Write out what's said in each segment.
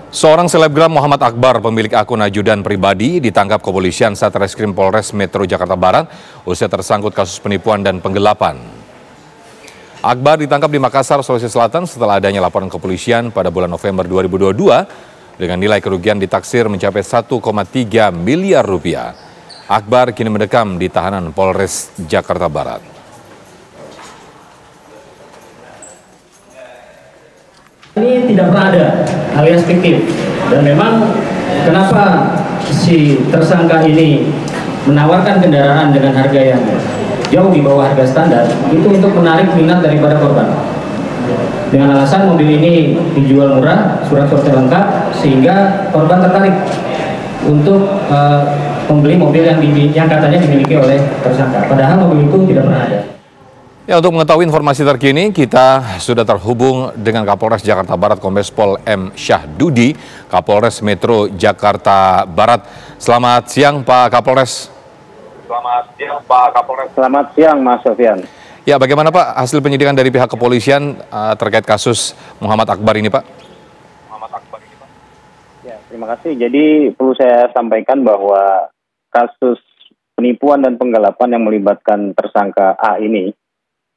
Seorang selebgram Muhammad Akbar, pemilik akun ajudan pribadi, ditangkap kepolisian Satreskrim Polres Metro Jakarta Barat usai tersangkut kasus penipuan dan penggelapan. Akbar ditangkap di Makassar, Sulawesi Selatan setelah adanya laporan kepolisian pada bulan November 2022 dengan nilai kerugian ditaksir mencapai 1,3 miliar rupiah. Akbar kini mendekam di tahanan Polres Jakarta Barat. Ini tidak pernah ada alias fiktif, dan memang kenapa si tersangka ini menawarkan kendaraan dengan harga yang jauh di bawah harga standar itu untuk menarik minat daripada korban, dengan alasan mobil ini dijual murah, surat-suratnya lengkap, sehingga korban tertarik untuk membeli mobil yang katanya dimiliki oleh tersangka, padahal mobil itu tidak pernah ada. Ya, untuk mengetahui informasi terkini, kita sudah terhubung dengan Kapolres Jakarta Barat, Kombes Pol M. Syahdudi, Kapolres Metro Jakarta Barat. Selamat siang, Pak Kapolres. Selamat siang, Pak Kapolres. Selamat siang, Mas Sofian. Ya, bagaimana Pak hasil penyidikan dari pihak kepolisian terkait kasus Muhammad Akbar ini, Pak? Ya, terima kasih. Jadi perlu saya sampaikan bahwa kasus penipuan dan penggelapan yang melibatkan tersangka A ini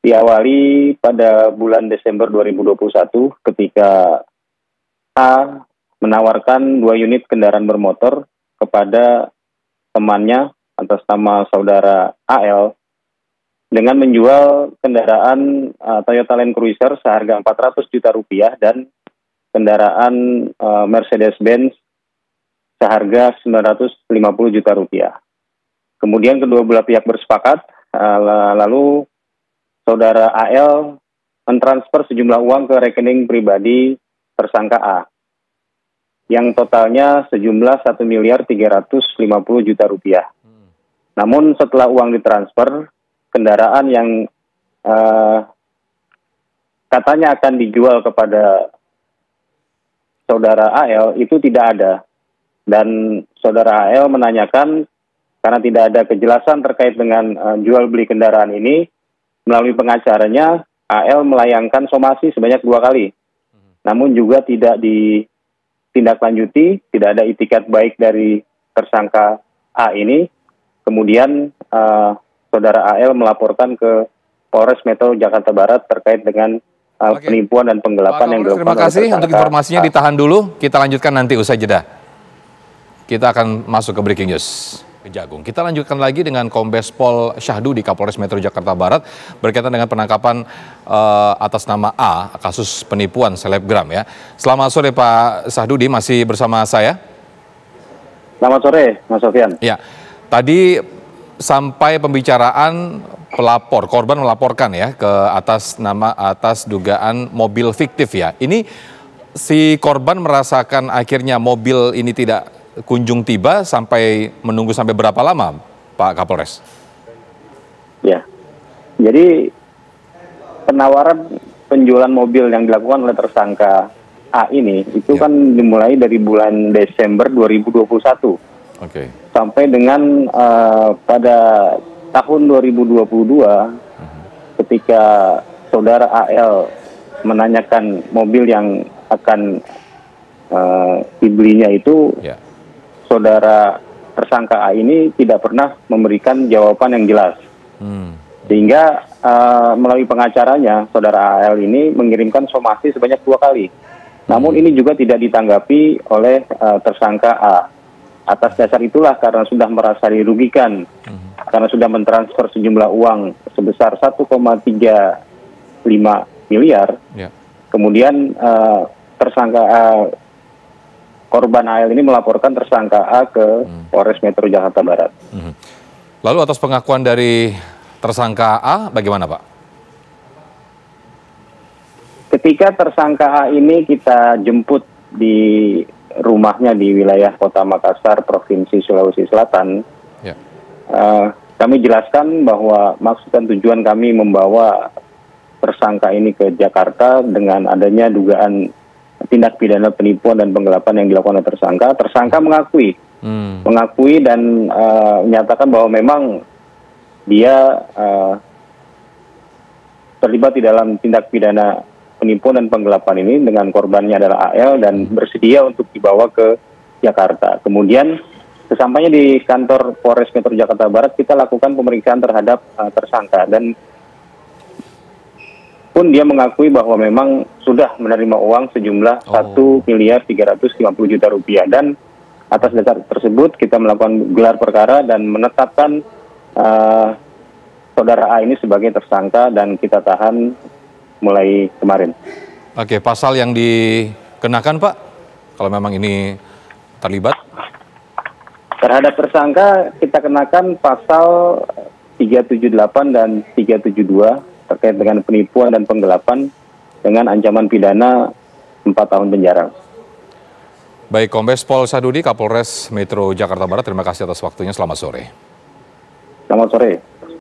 diawali pada bulan Desember 2021 ketika A menawarkan 2 unit kendaraan bermotor kepada temannya atas nama saudara AL dengan menjual kendaraan Toyota Land Cruiser seharga 400 juta rupiah dan kendaraan Mercedes-Benz seharga 950 juta rupiah. Kemudian kedua belah pihak bersepakat, lalu saudara AL mentransfer sejumlah uang ke rekening pribadi tersangka A yang totalnya sejumlah 1.350 juta rupiah. Namun setelah uang ditransfer, kendaraan yang katanya akan dijual kepada saudara AL itu tidak ada. Dan saudara AL menanyakan karena tidak ada kejelasan terkait dengan jual beli kendaraan ini. Melalui pengacaranya, AL melayangkan somasi sebanyak 2 kali. Namun juga tidak ditindaklanjuti, tidak ada itikat baik dari tersangka A ini. Kemudian saudara AL melaporkan ke Polres Metro Jakarta Barat terkait dengan penipuan dan penggelapan yang dilakukan. Terima kasih untuk informasinya, ditahan dulu. Kita lanjutkan nanti usai jeda. Kita akan masuk ke breaking news. Kejagung. Kita lanjutkan lagi dengan Kombes Pol Syahdudi, Kapolres Metro Jakarta Barat, berkaitan dengan penangkapan atas nama A, kasus penipuan selebgram ya. Selamat sore Pak Syahdudi, masih bersama saya? Selamat sore Mas Sofian. Ya, tadi sampai pembicaraan pelapor, korban melaporkan ya ke atas dugaan mobil fiktif ya. Ini si korban merasakan akhirnya mobil ini tidak kunjung tiba sampai menunggu sampai berapa lama, Pak Kapolres? Ya, jadi penawaran penjualan mobil yang dilakukan oleh tersangka A ini itu kan dimulai dari bulan Desember 2021 sampai dengan pada tahun 2022 ketika saudara AL menanyakan mobil yang akan dibelinya itu. Saudara tersangka A ini tidak pernah memberikan jawaban yang jelas. Sehingga melalui pengacaranya, saudara AL ini mengirimkan somasi sebanyak 2 kali. Namun ini juga tidak ditanggapi oleh tersangka A. Atas dasar itulah, karena sudah merasa dirugikan, karena sudah mentransfer sejumlah uang sebesar 1,35 miliar, kemudian tersangka korban AL ini melaporkan tersangka A ke Polres Metro Jakarta Barat. Lalu atas pengakuan dari tersangka A, bagaimana Pak? Ketika tersangka A ini kita jemput di rumahnya di wilayah Kota Makassar, Provinsi Sulawesi Selatan, kami jelaskan bahwa maksud dan tujuan kami membawa tersangka ini ke Jakarta dengan adanya dugaan tindak pidana penipuan dan penggelapan yang dilakukan oleh tersangka. Tersangka mengakui dan menyatakan bahwa memang dia terlibat di dalam tindak pidana penipuan dan penggelapan ini dengan korbannya adalah AL dan bersedia untuk dibawa ke Jakarta. Kemudian sesampainya di kantor Polres Metro Jakarta Barat, kita lakukan pemeriksaan terhadap tersangka dan pun dia mengakui bahwa memang sudah menerima uang sejumlah 1.350 miliar rupiah, dan atas dasar tersebut kita melakukan gelar perkara dan menetapkan saudara A ini sebagai tersangka dan kita tahan mulai kemarin. Oke, pasal yang dikenakan Pak, kalau memang ini terlibat? Terhadap tersangka kita kenakan pasal 378 dan 372 terkait dengan penipuan dan penggelapan dengan ancaman pidana 4 tahun penjara. Baik, Kombes Pol Sadudi, Kapolres Metro Jakarta Barat, terima kasih atas waktunya. Selamat sore. Selamat sore.